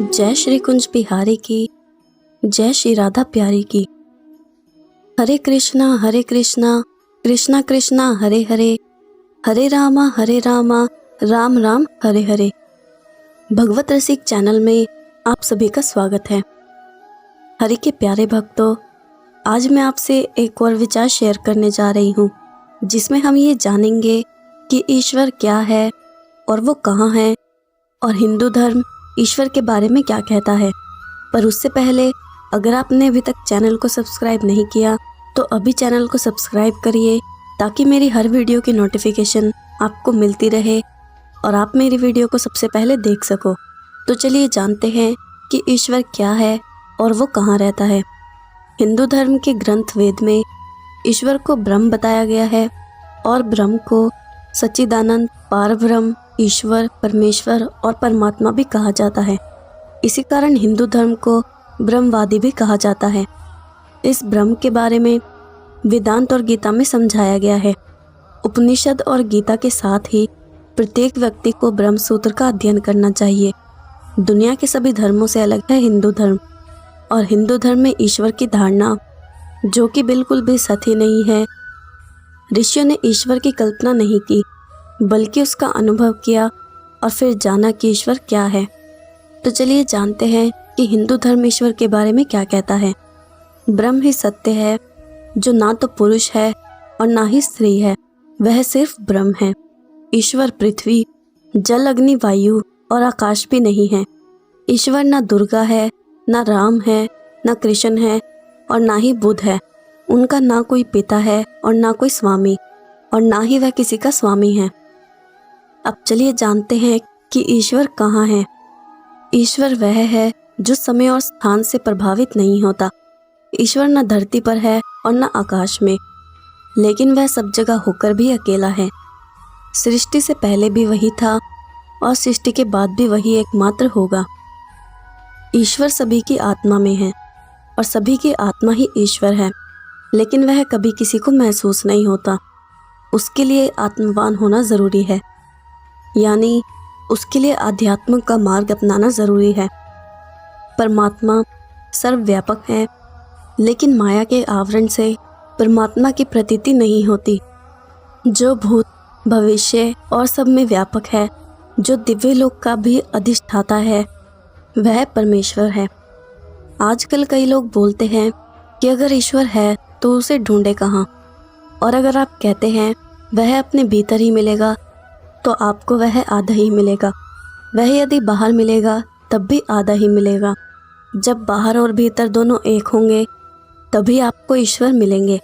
जय श्री कुंज बिहारी की, जय श्री राधा प्यारी की। हरे कृष्णा कृष्णा कृष्णा हरे हरे, हरे रामा राम राम हरे हरे। भगवत रसिक चैनल में आप सभी का स्वागत है। हरि के प्यारे भक्तों, आज मैं आपसे एक और विचार शेयर करने जा रही हूँ, जिसमें हम ये जानेंगे कि ईश्वर क्या है और वो कहाँ है, और हिंदू धर्म ईश्वर के बारे में क्या कहता है। पर उससे पहले अगर आपने अभी तक चैनल को सब्सक्राइब नहीं किया तो अभी चैनल को सब्सक्राइब करिए, ताकि मेरी हर वीडियो की नोटिफिकेशन आपको मिलती रहे और आप मेरी वीडियो को सबसे पहले देख सको। तो चलिए जानते हैं कि ईश्वर क्या है और वो कहाँ रहता है। हिंदू धर्म के ग्रंथ वेद में ईश्वर को ब्रह्म बताया गया है, और ब्रह्म को सच्चिदानंद, पारब्रह्म, ईश्वर, परमेश्वर और परमात्मा भी कहा जाता है। इसी कारण हिंदू धर्म को ब्रह्मवादी भी कहा जाता है। इस ब्रह्म के बारे में वेदांत और गीता में समझाया गया है। उपनिषद और गीता के साथ ही प्रत्येक व्यक्ति को ब्रह्म सूत्र का अध्ययन करना चाहिए। दुनिया के सभी धर्मों से अलग है हिंदू धर्म, और हिंदू धर्म में ईश्वर की धारणा जो कि बिल्कुल भी सत्य नहीं है। ऋषियों ने ईश्वर की कल्पना नहीं की, बल्कि उसका अनुभव किया और फिर जाना कि ईश्वर क्या है। तो चलिए जानते हैं कि हिंदू धर्म ईश्वर के बारे में क्या कहता है। ब्रह्म ही सत्य है, जो ना तो पुरुष है और ना ही स्त्री है, वह सिर्फ ब्रह्म है। ईश्वर पृथ्वी, जल, अग्नि, वायु और आकाश भी नहीं है। ईश्वर ना दुर्गा है, ना राम है, ना कृष्ण है और ना ही बुद्ध है। उनका ना कोई पिता है और ना कोई स्वामी, और ना ही वह किसी का स्वामी है। अब चलिए जानते हैं कि ईश्वर कहाँ है। ईश्वर वह है जो समय और स्थान से प्रभावित नहीं होता। ईश्वर न धरती पर है और न आकाश में, लेकिन वह सब जगह होकर भी अकेला है। सृष्टि से पहले भी वही था और सृष्टि के बाद भी वही एकमात्र होगा। ईश्वर सभी की आत्मा में है और सभी की आत्मा ही ईश्वर है, लेकिन वह कभी किसी को महसूस नहीं होता। उसके लिए आत्मवान होना जरूरी है, यानी उसके लिए आध्यात्म का मार्ग अपनाना जरूरी है। परमात्मा सर्वव्यापक है, लेकिन माया के आवरण से परमात्मा की प्रतीति नहीं होती। जो भूत, भविष्य और सब में व्यापक है, जो दिव्य लोक का भी अधिष्ठाता है, वह परमेश्वर है। आजकल कई लोग बोलते हैं कि अगर ईश्वर है तो उसे ढूंढे कहाँ, और अगर आप कहते हैं वह अपने भीतर ही मिलेगा तो आपको वह आधा ही मिलेगा। वह यदि बाहर मिलेगा तब भी आधा ही मिलेगा। जब बाहर और भीतर दोनों एक होंगे तभी आपको ईश्वर मिलेंगे।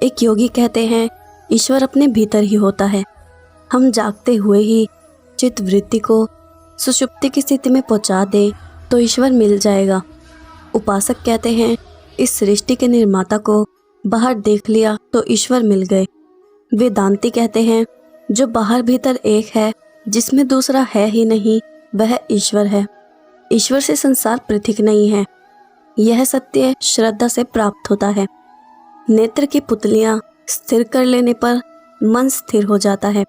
एक योगी कहते हैं ईश्वर अपने भीतर ही होता है। हम जागते हुए ही चित्त वृत्ति को सुषुप्ति की स्थिति में पहुंचा दें तो ईश्वर मिल जाएगा। उपासक कहते हैं इस सृष्टि के निर्माता को बाहर देख लिया तो ईश्वर मिल गए। वेदांती कहते हैं जो बाहर भीतर एक है, जिसमें दूसरा है ही नहीं, वह ईश्वर है। ईश्वर से संसार पृथक नहीं है। यह सत्य श्रद्धा से प्राप्त होता है। नेत्र की पुतलियां स्थिर कर लेने पर मन स्थिर हो जाता है।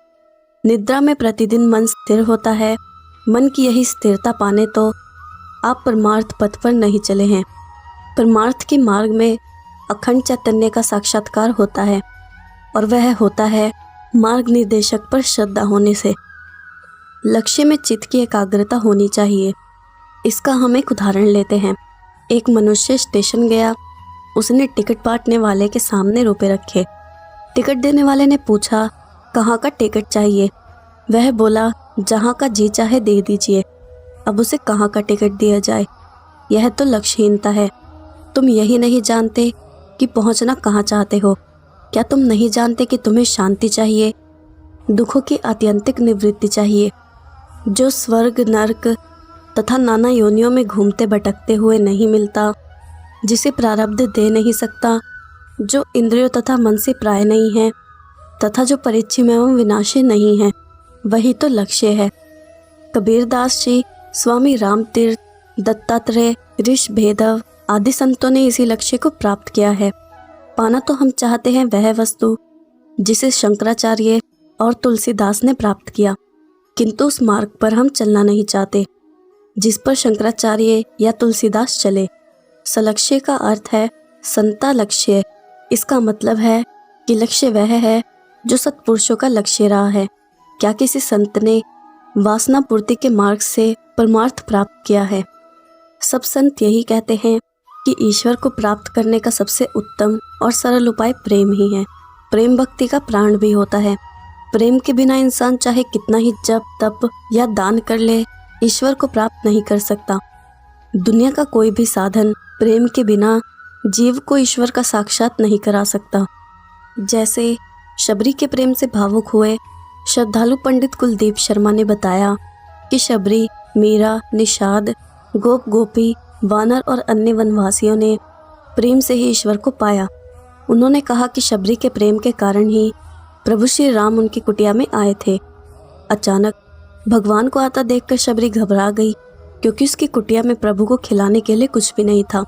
निद्रा में प्रतिदिन मन स्थिर होता है। मन की यही स्थिरता पाने तो आप परमार्थ पथ पर नहीं चले हैं। परमार्थ के मार्ग में अखंड चैतन्य का साक्षात्कार होता है, और वह होता है मार्ग निर्देशक पर श्रद्धा होने से। लक्ष्य में चित्त की एकाग्रता होनी चाहिए। इसका हम एक उदाहरण लेते हैं। एक मनुष्य स्टेशन गया। उसने टिकट बांटने वाले के सामने रुपए रखे। टिकट देने वाले ने पूछा कहाँ का टिकट चाहिए। वह बोला जहाँ का जी चाहे दे दीजिए। अब उसे कहाँ का टिकट दिया जाए, यह तो लक्ष्यहीनता है। तुम यही नहीं जानते कि पहुँचना कहाँ चाहते हो। क्या तुम नहीं जानते कि तुम्हें शांति चाहिए, दुखों की आत्यंतिक निवृत्ति चाहिए, जो स्वर्ग, नरक तथा नाना योनियों में घूमते भटकते हुए नहीं मिलता, जिसे प्रारब्ध दे नहीं सकता, जो इंद्रियों तथा मन से प्राय नहीं है तथा जो परिच्छिन्न एवं विनाशी नहीं है, वही तो लक्ष्य है। कबीरदास जी, स्वामी रामतीर्थ, दत्तात्रेय, ऋषभेदव आदि संतों ने इसी लक्ष्य को प्राप्त किया है। पाना तो हम चाहते हैं वह वस्तु जिसे शंकराचार्य और तुलसीदास ने प्राप्त किया, किंतु उस मार्ग पर हम चलना नहीं चाहते। जिस पर शंकराचार्य या तुलसीदास चले। सलक्ष्य का अर्थ है संता लक्ष्य। इसका मतलब है कि लक्ष्य वह है जो सत्पुरुषों का लक्ष्य रहा है। क्या किसी संत ने वासना पूर्ति के मार्ग से परमार्थ प्राप्त किया है? सब संत यही कहते हैं कि ईश्वर को प्राप्त करने का सबसे उत्तम और सरल उपाय प्रेम ही है। प्रेम भक्ति का प्राण भी होता है। प्रेम के बिना इंसान चाहे कितना ही जप तप या दान कर ले, ईश्वर को प्राप्त नहीं कर सकता। दुनिया का कोई भी साधन प्रेम के बिना जीव को ईश्वर का साक्षात नहीं करा सकता। जैसे शबरी के प्रेम से भावुक हुए श्रद्धालु पंडित कुलदीप शर्मा ने बताया कि शबरी, मीरा, निषाद, गोप गोपी, वानर और अन्य वनवासियों ने प्रेम से ही ईश्वर को पाया। उन्होंने कहा कि शबरी के प्रेम के कारण ही प्रभु श्री राम उनकी कुटिया में आए थे। अचानक भगवान को आता देखकर शबरी घबरा गई, क्योंकि उसकी कुटिया में प्रभु को खिलाने के लिए कुछ भी नहीं था।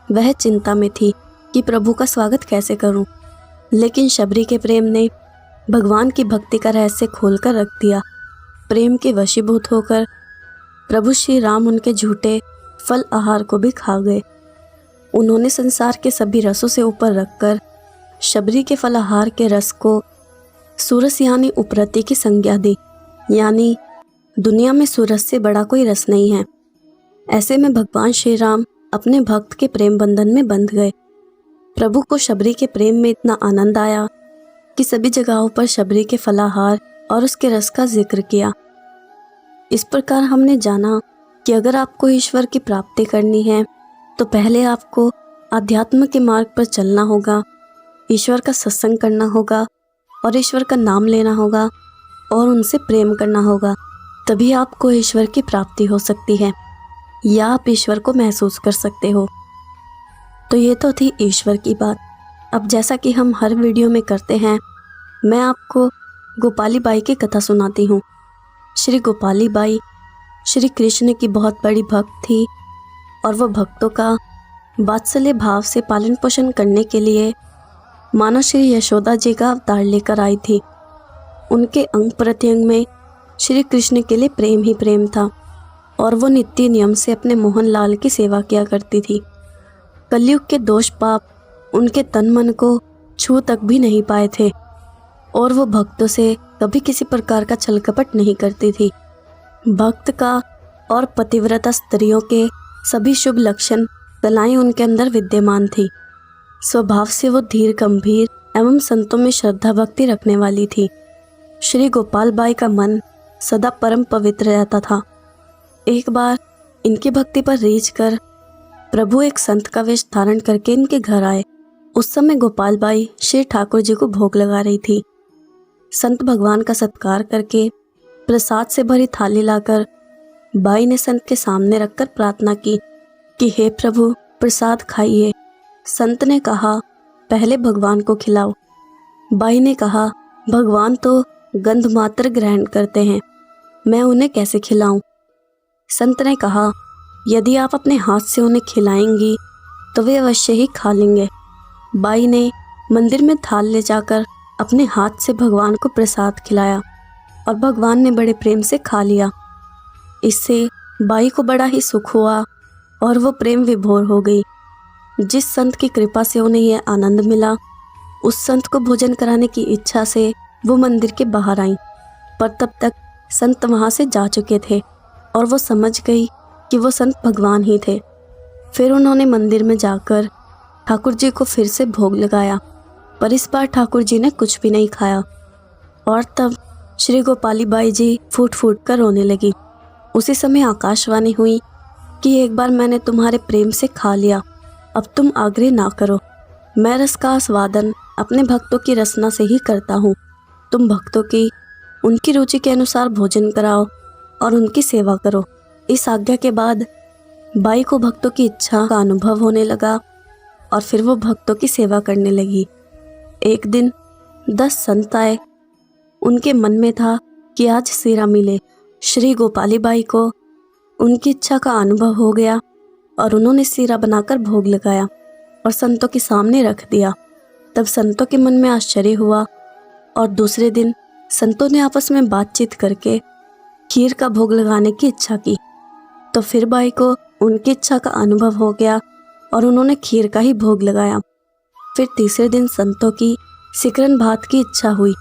वह चिंता में थी कि प्रभु का स्वागत कैसे करूं। लेकिन शबरी के प्रेम ने भगवान की भक्ति का रहस्य खोलकर रख दिया। प्रेम के वशीभूत होकर प्रभु श्री राम उनके झूठे फल आहार को भी खा गए। उन्होंने संसार के सभी रसों से ऊपर रखकर शबरी के फल आहार के रस को सुरस यानी उपरति की संज्ञा दी, यानी दुनिया में सुरस से बड़ा कोई रस नहीं है। ऐसे में भगवान श्री राम अपने भक्त के प्रेम बंधन में बंध गए। प्रभु को शबरी के प्रेम में इतना आनंद आया कि सभी जगहों पर शबरी के फलाहार और उसके रस का जिक्र किया। इस प्रकार हमने जाना कि अगर आपको ईश्वर की प्राप्ति करनी है तो पहले आपको आध्यात्म के मार्ग पर चलना होगा, ईश्वर का सत्संग करना होगा और ईश्वर का नाम लेना होगा और उनसे प्रेम करना होगा। तभी आपको ईश्वर की प्राप्ति हो सकती है या आप ईश्वर को महसूस कर सकते हो। तो ये तो थी ईश्वर की बात। अब जैसा कि हम हर वीडियो में करते हैं, मैं आपको गोपाली बाई की कथा सुनाती हूँ। श्री गोपाली बाई श्री कृष्ण की बहुत बड़ी भक्त थी और वह भक्तों का वात्सल्य भाव से पालन पोषण करने के लिए मानो श्री यशोदा जी का अवतार लेकर आई थी। उनके अंग प्रत्यंग में श्री कृष्ण के लिए प्रेम ही प्रेम था और वो नित्य नियम से अपने मोहन लाल की सेवा किया करती थी। कलयुग के दोष पाप उनके तन मन को छू तक भी नहीं पाए थे और वो भक्तों से कभी किसी प्रकार का छल कपट नहीं करती थी। भक्त का और पतिव्रता स्त्रियों के सभी शुभ लक्षण कलाएं उनके अंदर विद्यमान थी। स्वभाव से वो धीर गंभीर एवं संतों में श्रद्धा भक्ति रखने वाली थी। श्री गोपाल बाई का मन सदा परम पवित्र रहता था। एक बार इनकी भक्ति पर रीझ कर प्रभु एक संत का वेश धारण करके इनके घर आए। उस समय गोपाल बाई श्री ठाकुर जी को भोग लगा रही थी। संत भगवान का सत्कार करके प्रसाद से भरी थाली लाकर बाई ने संत के सामने रखकर प्रार्थना की कि हे प्रभु, प्रसाद खाइए। संत ने कहा, पहले भगवान को खिलाओ। बाई ने कहा, भगवान तो गंध मात्र ग्रहण करते हैं, मैं उन्हें कैसे खिलाऊं? संत ने कहा, यदि आप अपने हाथ से उन्हें खिलाएंगी तो वे अवश्य ही खा लेंगे। बाई ने मंदिर में थाल ले जाकर अपने हाथ से भगवान को प्रसाद खिलाया और भगवान ने बड़े प्रेम से खा लिया। इससे बाई को बड़ा ही सुख हुआ और वो प्रेम विभोर हो गई। जिस संत की कृपा से उन्हें यह आनंद मिला, उस संत को भोजन कराने की इच्छा से वो मंदिर के बाहर आईं, पर तब तक संत वहाँ से जा चुके थे और वो समझ गई कि वो संत भगवान ही थे। फिर उन्होंने मंदिर में जाकर ठाकुर जी को फिर से भोग लगाया, पर इस बार ठाकुर जी ने कुछ भी नहीं खाया और तब श्री गोपाली बाई जी फूट फूट कर रोने लगी। उसी समय आकाशवाणी हुई कि एक बार मैंने तुम्हारे प्रेम से खा लिया, अब तुम आग्रह ना करो। मैं रस का आस्वादन अपने भक्तों की रसना से ही करता हूँ। तुम भक्तों की उनकी रुचि के अनुसार भोजन कराओ और उनकी सेवा करो। इस आज्ञा के बाद बाई को भक्तों की इच्छा का अनुभव होने लगा और फिर वो भक्तों की सेवा करने लगी। एक दिन 10 संत आए। उनके मन में था कि आज सीरा मिले। श्री गोपाली बाई को उनकी इच्छा का अनुभव हो गया और उन्होंने सीरा बनाकर भोग लगाया और संतों के सामने रख दिया। तब संतों के मन में आश्चर्य हुआ और दूसरे दिन संतों ने आपस में बातचीत करके खीर का भोग लगाने की इच्छा की। तो फिर बाई को उनकी इच्छा का अनुभव हो गया और उन्होंने खीर का ही भोग लगाया। फिर तीसरे दिन संतों की सिकरन भात की इच्छा हुई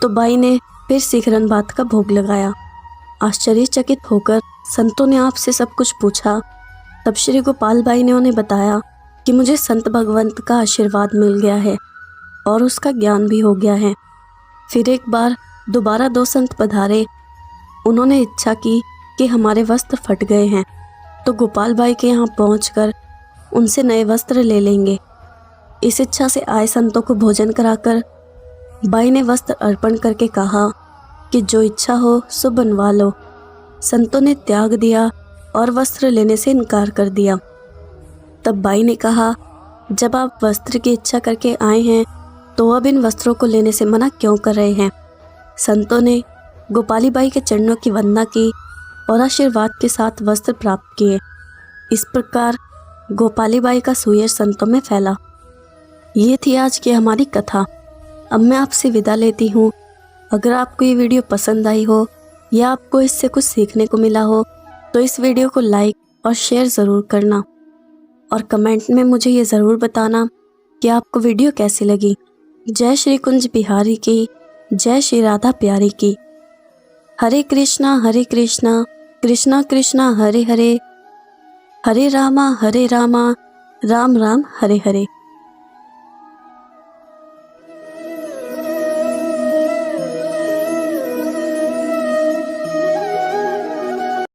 तो बाई ने फिर सिकरन भात का भोग लगाया। आश्चर्यचकित होकर संतों ने आपसे सब कुछ पूछा। तब श्री गोपाल बाई ने उन्हें बताया कि मुझे संत भगवंत का आशीर्वाद मिल गया है और उसका ज्ञान भी हो गया है। फिर एक बार दोबारा 2 संत पधारे। उन्होंने इच्छा की कि हमारे वस्त्र फट गए हैं तो गोपाल बाई के यहाँ पहुँचकर उनसे नए वस्त्र ले लेंगे। इस इच्छा से आए संतों को भोजन कराकर बाई ने वस्त्र अर्पण करके कहा कि जो इच्छा हो सो बनवा लो। संतों ने त्याग दिया और वस्त्र लेने से इनकार कर दिया। तब बाई ने कहा, जब आप वस्त्र की इच्छा करके आए हैं तो अब इन वस्त्रों को लेने से मना क्यों कर रहे हैं। संतों ने गोपाली बाई के चरणों की वंदना की और आशीर्वाद के साथ वस्त्र प्राप्त किए। इस प्रकार गोपाली बाई का सुयश संतों में फैला। ये थी आज की हमारी कथा। अब मैं आपसे विदा लेती हूँ। अगर आपको ये वीडियो पसंद आई हो या आपको इससे कुछ सीखने को मिला हो तो इस वीडियो को लाइक और शेयर ज़रूर करना और कमेंट में मुझे ये ज़रूर बताना कि आपको वीडियो कैसी लगी। जय श्री कुंज बिहारी की, जय श्री राधा प्यारी की। हरे कृष्णा कृष्णा कृष्णा हरे हरे, हरे रामा राम राम हरे हरे।